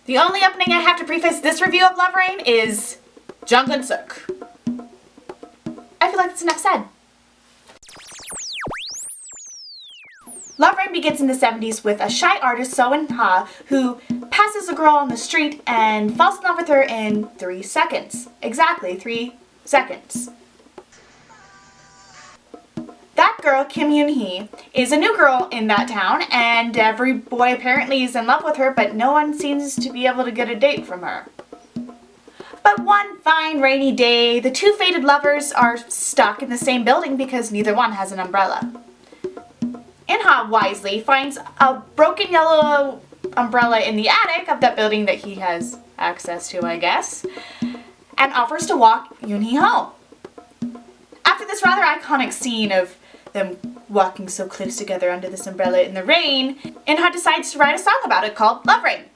The only opening I have to preface this review of Love Rain is Jung-Suk. I feel like it's enough said. Love Rain begins in the 70s with a shy artist, So-in-ha, who passes a girl on the street and falls in love with her in 3 seconds. Exactly 3 seconds. That girl, Kim Yoon-hee, is a new girl in that town, and every boy apparently is in love with her, but no one seems to be able to get a date from her. But one fine rainy day, the two fated lovers are stuck in the same building because neither one has an umbrella. In-ha wisely finds a broken yellow umbrella in the attic of that building that he has access to, I guess, and offers to walk Yoon-hee home. After this rather iconic scene of them walking so close together under this umbrella in the rain, In-ha decides to write a song about it called Love Rain.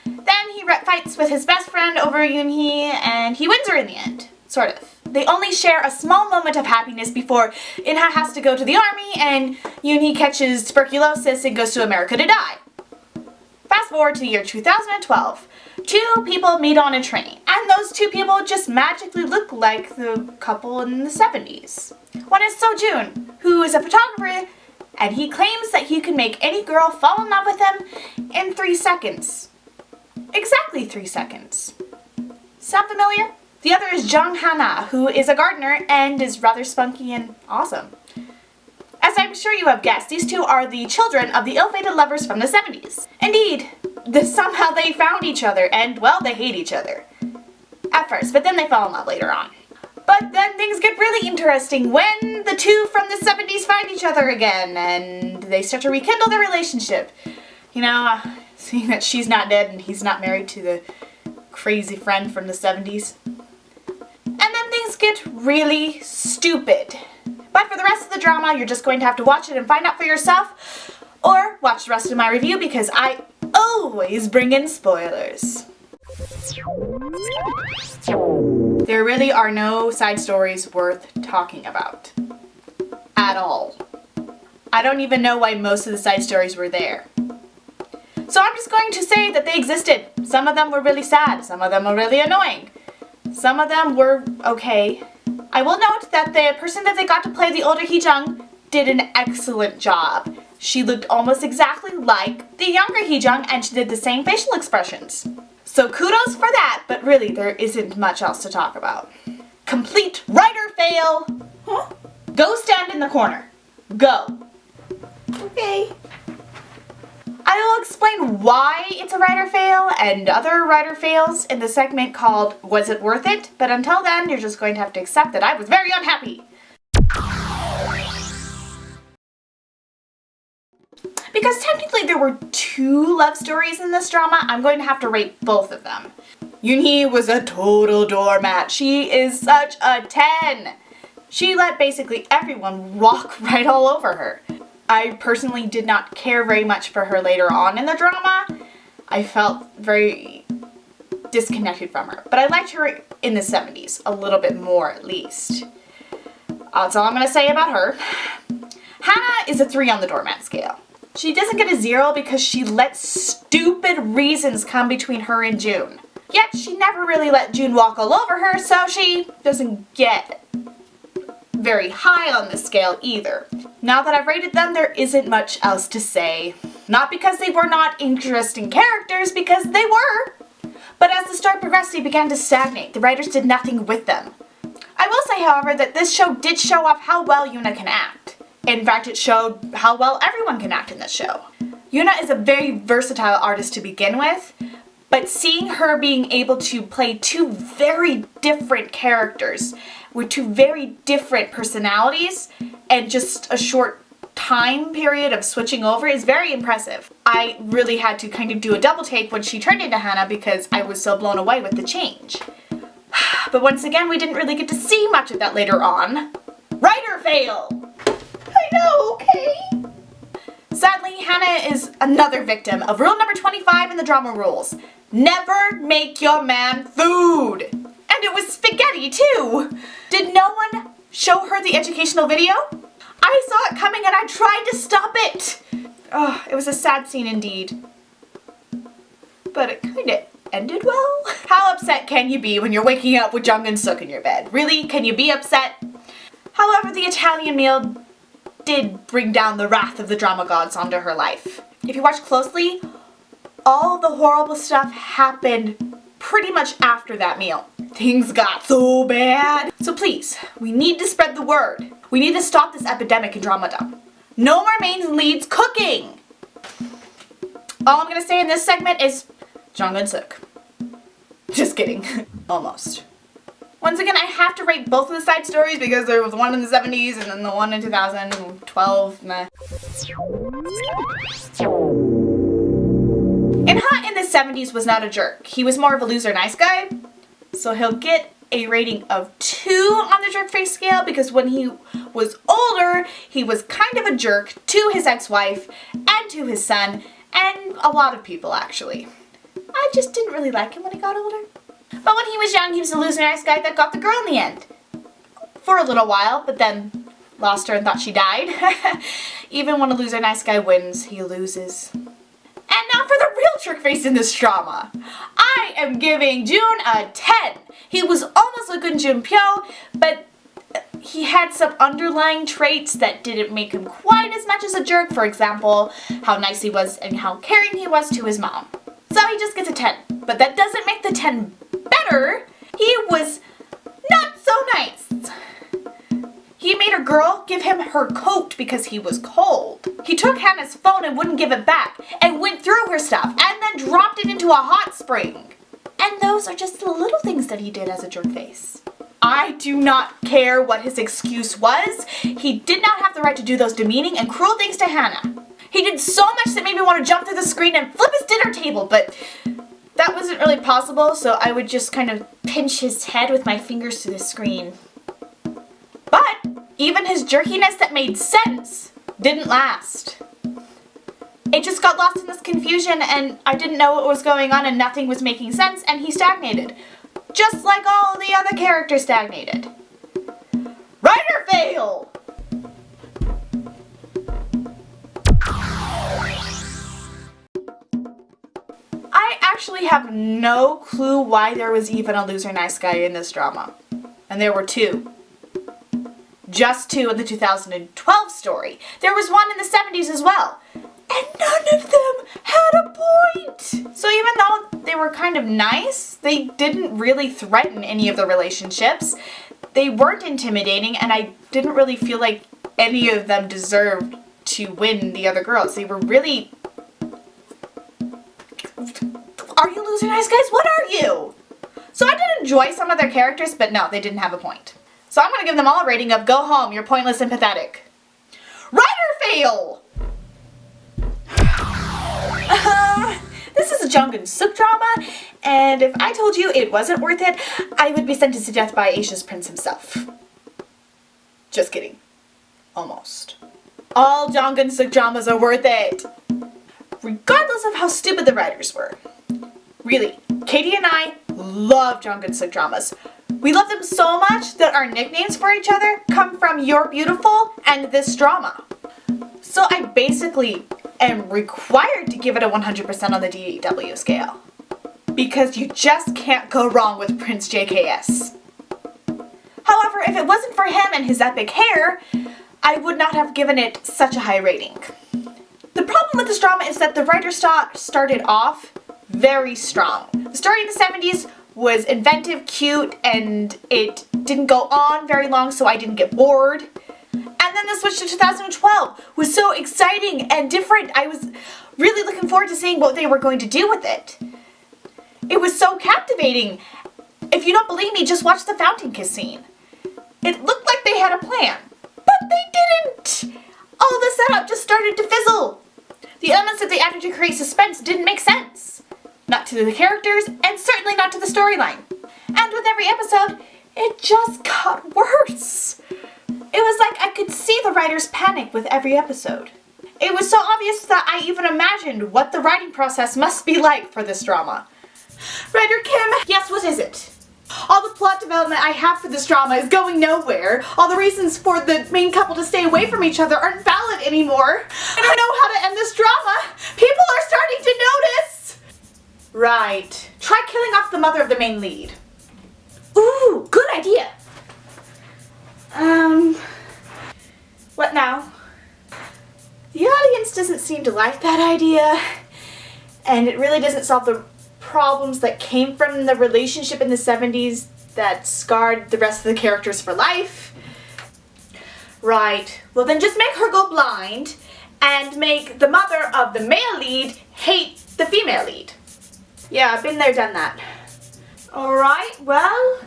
Then he fights with his best friend over Yoon-hee, and he wins her in the end. Sort of. They only share a small moment of happiness before In-ha has to go to the army and Yoon-hee catches tuberculosis and goes to America to die. Fast forward to the year 2012. Two people meet on a train, and those two people just magically look like the couple in the 70s. One is So-joon, who is a photographer, and he claims that he can make any girl fall in love with him in 3 seconds. Exactly 3 seconds. Sound familiar? The other is Jung Ha-na, who is a gardener and is rather spunky and awesome. As I'm sure you have guessed, these two are the children of the ill-fated lovers from the 70s. Indeed, somehow they found each other, and, well, they hate each other. At first, but then they fall in love later on. But then things get really interesting when the two from the 70s find each other again, and they start to rekindle their relationship. You know, seeing that she's not dead and he's not married to the crazy friend from the 70s. And then things get really stupid. But for the rest of the drama, you're just going to have to watch it and find out for yourself, or watch the rest of my review because I always bring in spoilers. There really are no side stories worth talking about. At all. I don't even know why most of the side stories were there. So I'm just going to say that they existed. Some of them were really sad, some of them were really annoying. Some of them were okay. I will note that the person that they got to play the older Hee-jung did an excellent job. She looked almost exactly like the younger Hee-jung and she did the same facial expressions. So kudos for that, but really there isn't much else to talk about. Complete writer fail! Huh? Go stand in the corner. Go. Okay. I will explain why it's a writer fail and other writer fails in the segment called Was It Worth It? But until then, you're just going to have to accept that I was very unhappy. Because technically there were 2 love stories in this drama, I'm going to have to rate both of them. Yoon-hee was a total doormat. She is such a 10. She let basically everyone walk right all over her. I personally did not care very much for her later on in the drama. I felt very disconnected from her. But I liked her in the 70s, a little bit more at least. That's all I'm going to say about her. Hannah is a 3 on the doormat scale. She doesn't get a 0 because she let stupid reasons come between her and June. Yet she never really let June walk all over her, so she doesn't get very high on the scale either. Now that I've rated them, there isn't much else to say. Not because they were not interesting characters, because they were. But as the story progressed, they began to stagnate. The writers did nothing with them. I will say, however, that this show did show off how well Yoona can act. In fact, it showed how well everyone can act in this show. Yoona is a very versatile artist to begin with, but seeing her being able to play 2 very different characters with 2 very different personalities and just a short time period of switching over is very impressive. I really had to kind of do a double take when she turned into Hannah because I was so blown away with the change. But once again, we didn't really get to see much of that later on. Writer fail! I know, okay? Sadly, Hannah is another victim of rule number 25 in the drama rules. Never make your man food! And it was spaghetti too! Did no one show her the educational video? I saw it coming and I tried to stop it! Oh, it was a sad scene indeed. but it kind of ended well. How upset can you be when you're waking up with Jung and Suk in your bed? Really? Can you be upset? However, the Italian meal did bring down the wrath of the drama gods onto her life. If you watch closely, all the horrible stuff happened pretty much after that meal. Things got so bad. So please, we need to spread the word. We need to stop this epidemic in Dramadom. No more mains and leads cooking! All I'm gonna say in this segment is Jung and Suk. Just kidding. Almost. Once again, I have to rate both of the side stories because there was one in the 70s and then the one in 2012. Meh. And Hot in the 70s was not a jerk. He was more of a loser nice guy. So he'll get a rating of 2 on the jerk face scale because when he was older, he was kind of a jerk to his ex-wife and to his son and a lot of people actually. I just didn't really like him when he got older. But when he was young, he was a loser nice guy that got the girl in the end. For a little while, but then lost her and thought she died. Even when a loser nice guy wins, he loses. And now for the real jerk face in this drama. I am giving Jun a 10. He was almost like Gun Junpyo, but he had some underlying traits that didn't make him quite as much as a jerk. For example, how nice he was and how caring he was to his mom. So he just gets a 10. But that doesn't make the 10 better. He was not so nice. He made a girl give him her coat because he was cold. He took Hannah's phone and wouldn't give it back and went through her stuff and then dropped it into a hot spring. And those are just the little things that he did as a jerk face. I do not care what his excuse was. He did not have the right to do those demeaning and cruel things to Hannah. He did so much that made me want to jump through the screen and flip his dinner table, but that wasn't really possible, so I would just kind of pinch his head with my fingers to the screen. But even his jerkiness that made sense didn't last. It just got lost in this confusion and I didn't know what was going on and nothing was making sense and he stagnated. Just like all the other characters stagnated. Writer fail! I actually have no clue why there was even a loser nice guy in this drama. And there were 2. Just 2 in the 2012 story. There was one in the 70s as well. And none of them had a point! So even though they were kind of nice, they didn't really threaten any of the relationships. They weren't intimidating and I didn't really feel like any of them deserved to win the other girls. They were really... Are you loser nice guys? What are you? So I did enjoy some of their characters, but no, they didn't have a point. So I'm going to give them all a rating of go home, you're pointless and pathetic. Writer fail! This is a Jung and Suk drama, and if I told you it wasn't worth it, I would be sentenced to death by Asia's prince himself. Just kidding. Almost. All Jung and Suk dramas are worth it! Regardless of how stupid the writers were. Really, Katie and I love Jung and Suk dramas. We love them so much that our nicknames for each other come from You're Beautiful and this drama. So I basically am required to give it a 100% on the DW scale. Because you just can't go wrong with Prince JKS. However, if it wasn't for him and his epic hair, I would not have given it such a high rating. The problem with this drama is that the writer started off very strong. The story in the 70s was inventive, cute, and it didn't go on very long, so I didn't get bored. And then the switch to 2012 was so exciting and different. I was really looking forward to seeing what they were going to do with it. It was so captivating. If you don't believe me, just watch the fountain kiss scene. It looked like they had a plan, but they didn't. All the setup just started to fizzle. The elements that they added to create suspense didn't make sense. Not to the characters, and certainly not to the storyline. And with every episode, it just got worse. It was like I could see the writers panic with every episode. It was so obvious that I even imagined what the writing process must be like for this drama. Writer Kim, yes, what is it? All the plot development I have for this drama is going nowhere. All the reasons for the main couple to stay away from each other aren't valid anymore. I don't know how to end this drama. People are starting to notice. Right. Try killing off the mother of the main lead. Ooh, good idea. What now? The audience doesn't seem to like that idea, and it really doesn't solve the problems that came from the relationship in the 70s that scarred the rest of the characters for life. Right. Well, then just make her go blind and make the mother of the male lead hate the female lead. Yeah, I've been there, done that. Alright, well,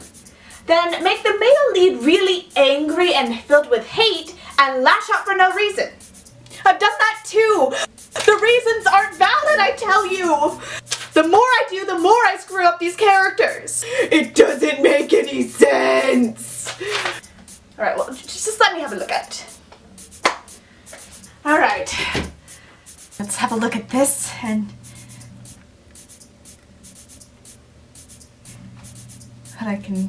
then make the male lead really angry and filled with hate and lash out for no reason. I've done that too. The reasons aren't valid, I tell you. The more I do, the more I screw up these characters. It doesn't make any sense. Alright, well, just let me have a look at it. Alright. Let's have a look at this and... what I can...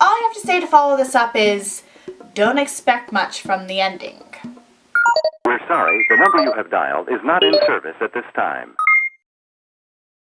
all I have to say to follow this up is, don't expect much from the ending. We're sorry, the number you have dialed is not in service at this time.